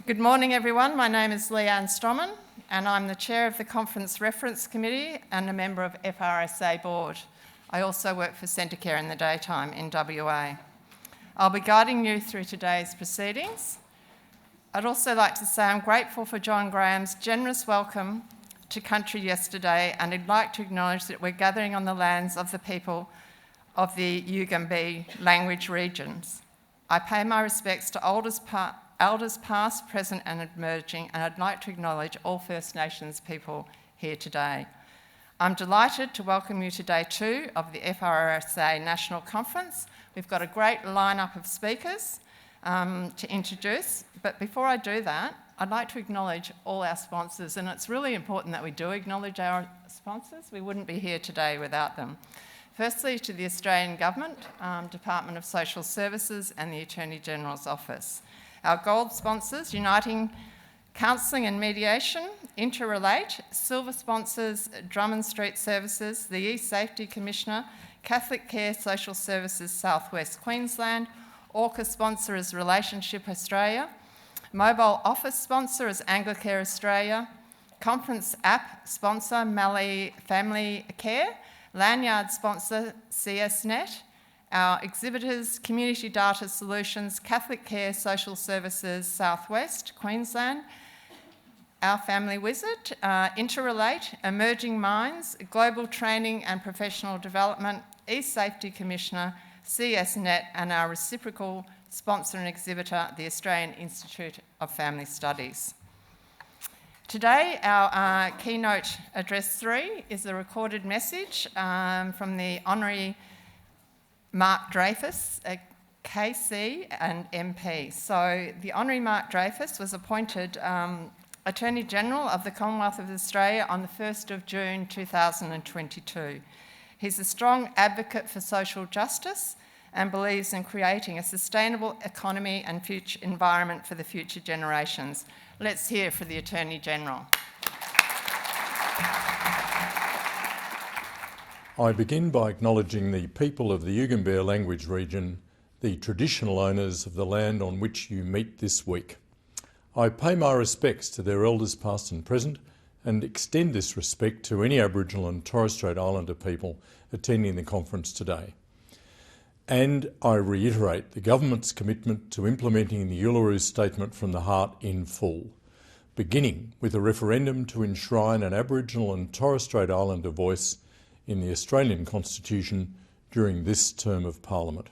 Good morning, everyone. My name is Leanne Stroman, and I'm the Chair of the Conference Reference Committee and a member of FRSA Board. I also work for Centacare in the daytime in WA. I'll be guiding you through today's proceedings. I'd also like to say I'm grateful for John Graham's generous welcome to country yesterday, and I'd like to acknowledge that we're gathering on the lands of the people of the Yugambeh language regions. I pay my respects to elders past, present and emerging, and I'd like to acknowledge all First Nations people here today. I'm delighted to welcome you to day 2 of the FRSA National Conference. We've got a great lineup of speakers to introduce, but before I do that, I'd like to acknowledge all our sponsors, and it's really important that we do acknowledge our sponsors. We wouldn't be here today without them. Firstly, to the Australian Government, Department of Social Services and the Attorney General's Office. Our gold sponsors, Uniting Counselling and Mediation, Interrelate, silver sponsors, Drummond Street Services, the E-Safety Commissioner, Catholic Care Social Services South West Queensland, Orca sponsor is Relationship Australia, mobile office sponsor is Anglicare Australia, conference app sponsor Mallee Family Care, lanyard sponsor CSNet, our exhibitors, Community Data Solutions, Catholic Care Social Services Southwest, Queensland, Our Family Wizard, Interrelate, Emerging Minds, Global Training and Professional Development, E-Safety Commissioner, CSNet, and our reciprocal sponsor and exhibitor, the Australian Institute of Family Studies. Today, our keynote address 3 is a recorded message from the Honorary Mark Dreyfus, a KC and MP. So the Honorary Mark Dreyfus was appointed Attorney General of the Commonwealth of Australia on the 1st of June 2022. He's a strong advocate for social justice and believes in creating a sustainable economy and future environment for the future generations. Let's hear from the Attorney General. I begin by acknowledging the people of the Yugambeh language region, the traditional owners of the land on which you meet this week. I pay my respects to their elders past and present and extend this respect to any Aboriginal and Torres Strait Islander people attending the conference today. And I reiterate the Government's commitment to implementing the Uluru Statement from the Heart in full, beginning with a referendum to enshrine an Aboriginal and Torres Strait Islander voice in the Australian Constitution during this term of Parliament.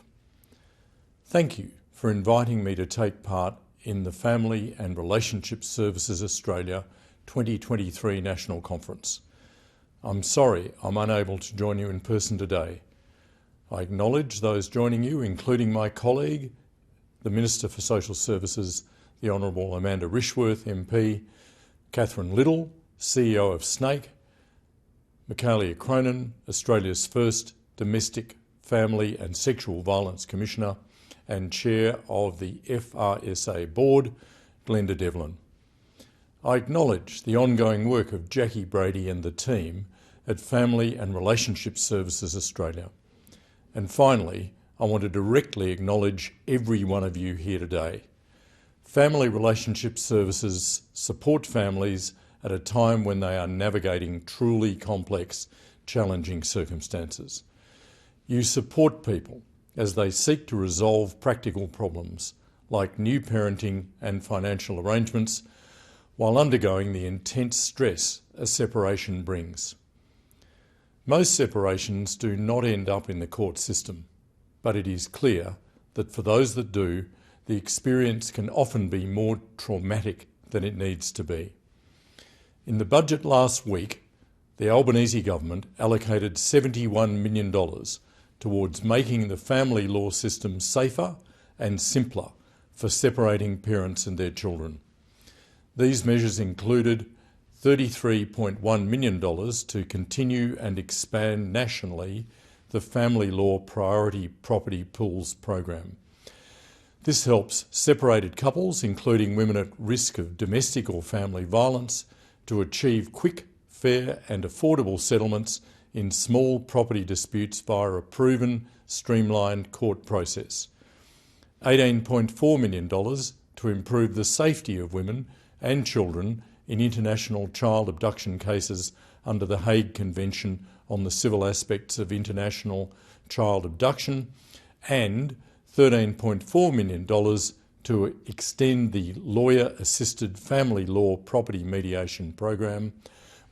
Thank you for inviting me to take part in the Family and Relationship Services Australia 2023 National Conference. I'm sorry I'm unable to join you in person today. I acknowledge those joining you, including my colleague, the Minister for Social Services, the Honourable Amanda Rishworth MP, Catherine Little, CEO of SNAKE, Michaelia Cronin, Australia's first Domestic, Family and Sexual Violence Commissioner and Chair of the FRSA Board, Glenda Devlin. I acknowledge the ongoing work of Jackie Brady and the team at Family and Relationship Services Australia. And finally, I want to directly acknowledge every one of you here today. Family Relationship Services support families at a time when they are navigating truly complex, challenging circumstances. You support people as they seek to resolve practical problems like new parenting and financial arrangements while undergoing the intense stress a separation brings. Most separations do not end up in the court system, but it is clear that for those that do, the experience can often be more traumatic than it needs to be. In the budget last week, the Albanese government allocated $71 million towards making the family law system safer and simpler for separating parents and their children. These measures included $33.1 million to continue and expand nationally the Family Law Priority Property Pools program. This helps separated couples, including women at risk of domestic or family violence, to achieve quick, fair and affordable settlements in small property disputes via a proven, streamlined court process. $18.4 million to to improve the safety of women and children in international child abduction cases under the Hague Convention on the Civil Aspects of International Child Abduction, and $13.4 million to extend the Lawyer-Assisted Family Law Property Mediation Program,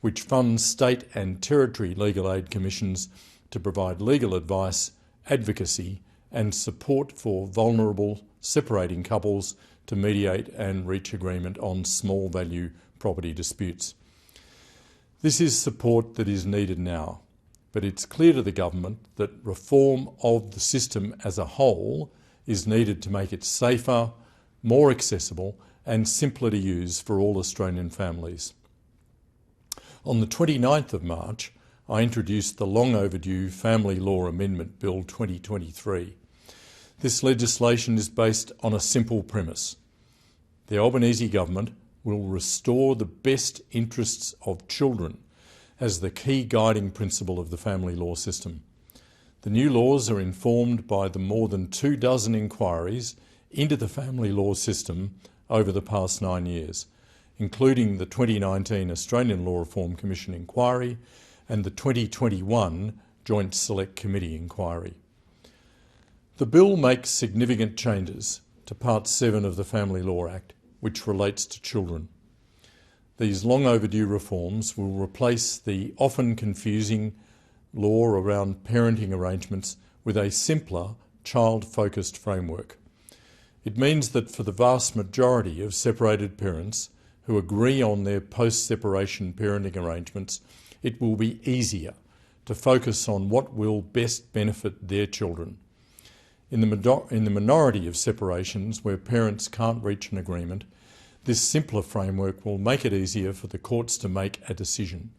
which funds state and territory legal aid commissions to provide legal advice, advocacy and support for vulnerable separating couples to mediate and reach agreement on small value property disputes. This is support that is needed now, but it's clear to the government that reform of the system as a whole is needed to make it safer, more accessible and simpler to use for all Australian families. On the 29th of March, I introduced the long overdue Family Law Amendment Bill 2023. This legislation is based on a simple premise. The Albanese government will restore the best interests of children as the key guiding principle of the family law system. The new laws are informed by the more than 24 inquiries into the family law system over the past 9 years, including the 2019 Australian Law Reform Commission inquiry and the 2021 Joint Select Committee inquiry. The bill makes significant changes to Part 7 of the Family Law Act, which relates to children. These long overdue reforms will replace the often confusing law around parenting arrangements with a simpler, child-focused framework. It means that for the vast majority of separated parents who agree on their post-separation parenting arrangements, it will be easier to focus on what will best benefit their children. In the minority of separations where parents can't reach an agreement, this simpler framework will make it easier for the courts to make a decision.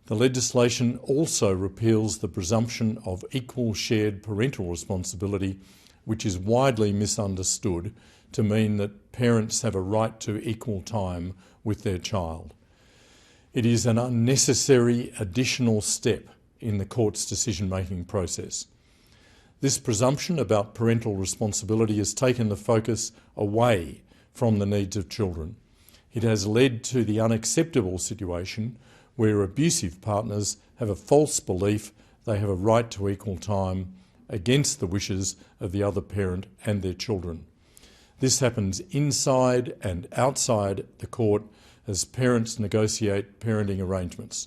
The legislation also repeals the presumption of equal shared parental responsibility, which is widely misunderstood to mean that parents have a right to equal time with their child. It is an unnecessary additional step in the court's decision-making process. This presumption about parental responsibility has taken the focus away from the needs of children. It has led to the unacceptable situation where abusive partners have a false belief they have a right to equal time against the wishes of the other parent and their children. This happens inside and outside the court as parents negotiate parenting arrangements.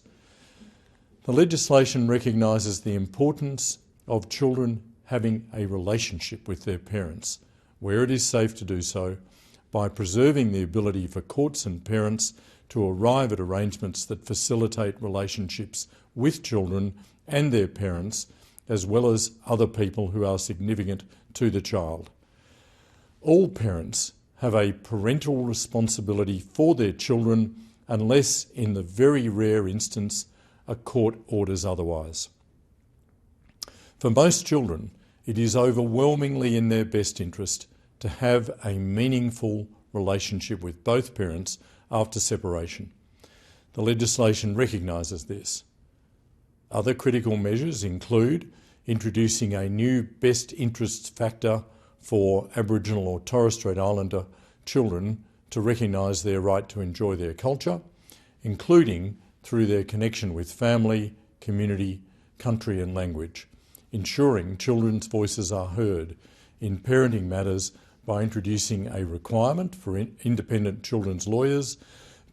The legislation recognises the importance of children having a relationship with their parents, where it is safe to do so, by preserving the ability for courts and parents to arrive at arrangements that facilitate relationships with children and their parents, as well as other people who are significant to the child. All parents have a parental responsibility for their children unless, in the very rare instance, a court orders otherwise. For most children, it is overwhelmingly in their best interest to have a meaningful relationship with both parents after separation. The legislation recognises this. Other critical measures include introducing a new best interests factor for Aboriginal or Torres Strait Islander children to recognise their right to enjoy their culture, including through their connection with family, community, country and language, ensuring children's voices are heard in parenting matters by introducing a requirement for independent children's lawyers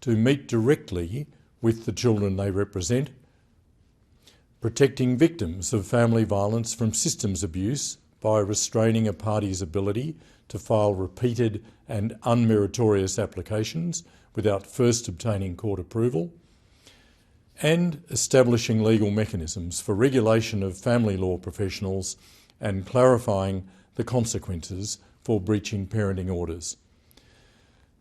to meet directly with the children they represent, protecting victims of family violence from systems abuse by restraining a party's ability to file repeated and unmeritorious applications without first obtaining court approval, and establishing legal mechanisms for regulation of family law professionals and clarifying the consequences for breaching parenting orders.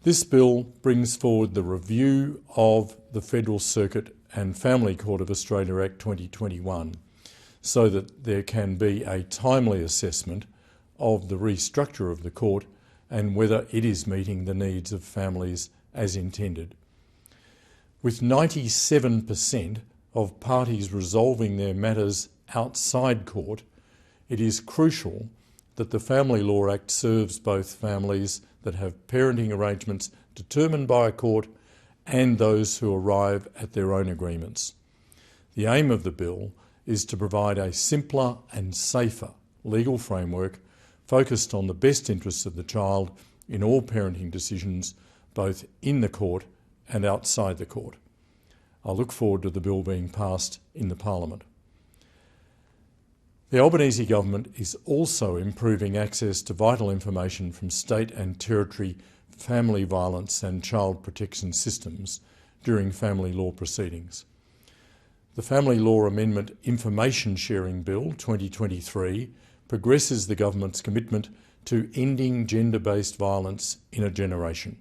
This bill brings forward the review of the Federal Circuit and Family Court of Australia Act 2021 so that there can be a timely assessment of the restructure of the court and whether it is meeting the needs of families as intended. With 97% of parties resolving their matters outside court, it is crucial that the Family Law Act serves both families that have parenting arrangements determined by a court and those who arrive at their own agreements. The aim of the bill is to provide a simpler and safer legal framework focused on the best interests of the child in all parenting decisions, both in the court and outside the court. I look forward to the bill being passed in the Parliament. The Albanese Government is also improving access to vital information from state and territory family violence and child protection systems during family law proceedings. The Family Law Amendment Information Sharing Bill 2023 progresses the government's commitment to ending gender-based violence in a generation.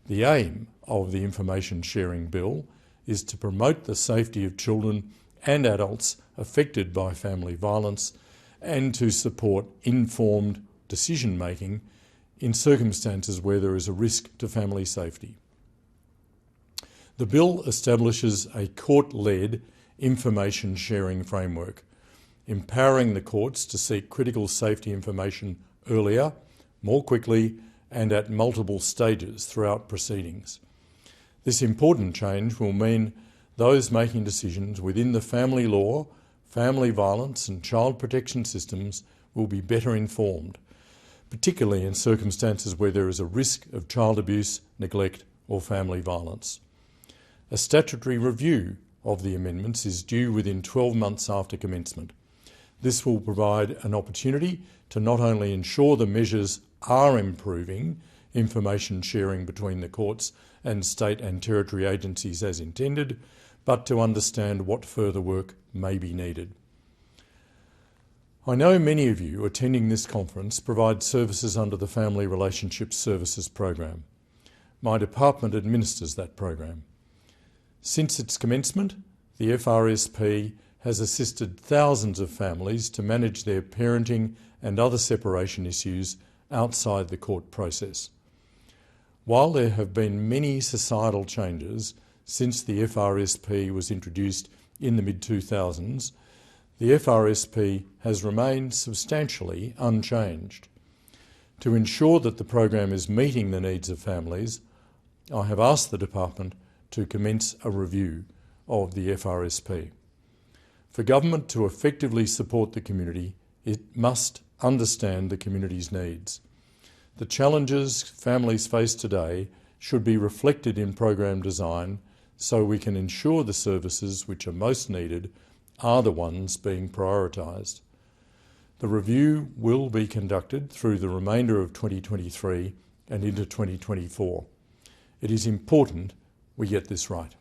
The aim of the Information Sharing Bill is to promote the safety of children and adults affected by family violence and to support informed decision-making in circumstances where there is a risk to family safety. The bill establishes a court-led information sharing framework, empowering the courts to seek critical safety information earlier, more quickly, and at multiple stages throughout proceedings. This important change will mean those making decisions within the family law, family violence and child protection systems will be better informed, particularly in circumstances where there is a risk of child abuse, neglect or family violence. A statutory review of the amendments is due within 12 months after commencement. This will provide an opportunity to not only ensure the measures are improving information sharing between the courts and state and territory agencies as intended, but to understand what further work may be needed. I know many of you attending this conference provide services under the Family Relationships Services Program. My department administers that program. Since its commencement, the FRSP has assisted thousands of families to manage their parenting and other separation issues outside the court process. While there have been many societal changes since the FRSP was introduced in the mid-2000s, the FRSP has remained substantially unchanged. To ensure that the program is meeting the needs of families, I have asked the department to commence a review of the FRSP. For government to effectively support the community, it must understand the community's needs. The challenges families face today should be reflected in program design so we can ensure the services which are most needed are the ones being prioritised. The review will be conducted through the remainder of 2023 and into 2024. It is important we get this right.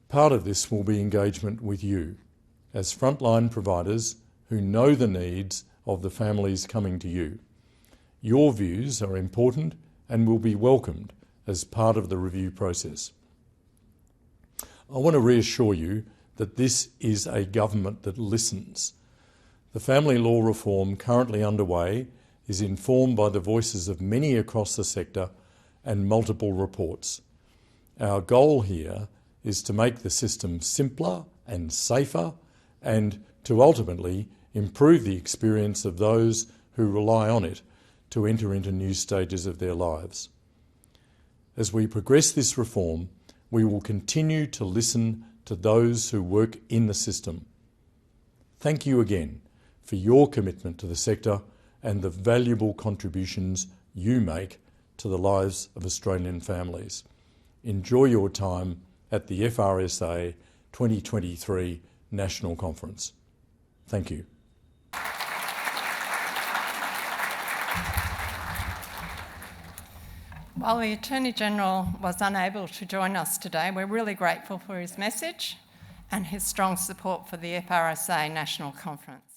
Part of this will be engagement with you as frontline providers who know the needs of the families coming to you. Your views are important and will be welcomed as part of the review process. I want to reassure you that this is a government that listens. The family law reform currently underway is informed by the voices of many across the sector and multiple reports. Our goal here is to make the system simpler and safer and to ultimately improve the experience of those who rely on it to enter into new stages of their lives. As we progress this reform, we will continue to listen to those who work in the system. Thank you again for your commitment to the sector and the valuable contributions you make to the lives of Australian families. Enjoy your time at the FRSA 2023 National Conference. Thank you. While the Attorney-General was unable to join us today, we're really grateful for his message and his strong support for the FRSA National Conference.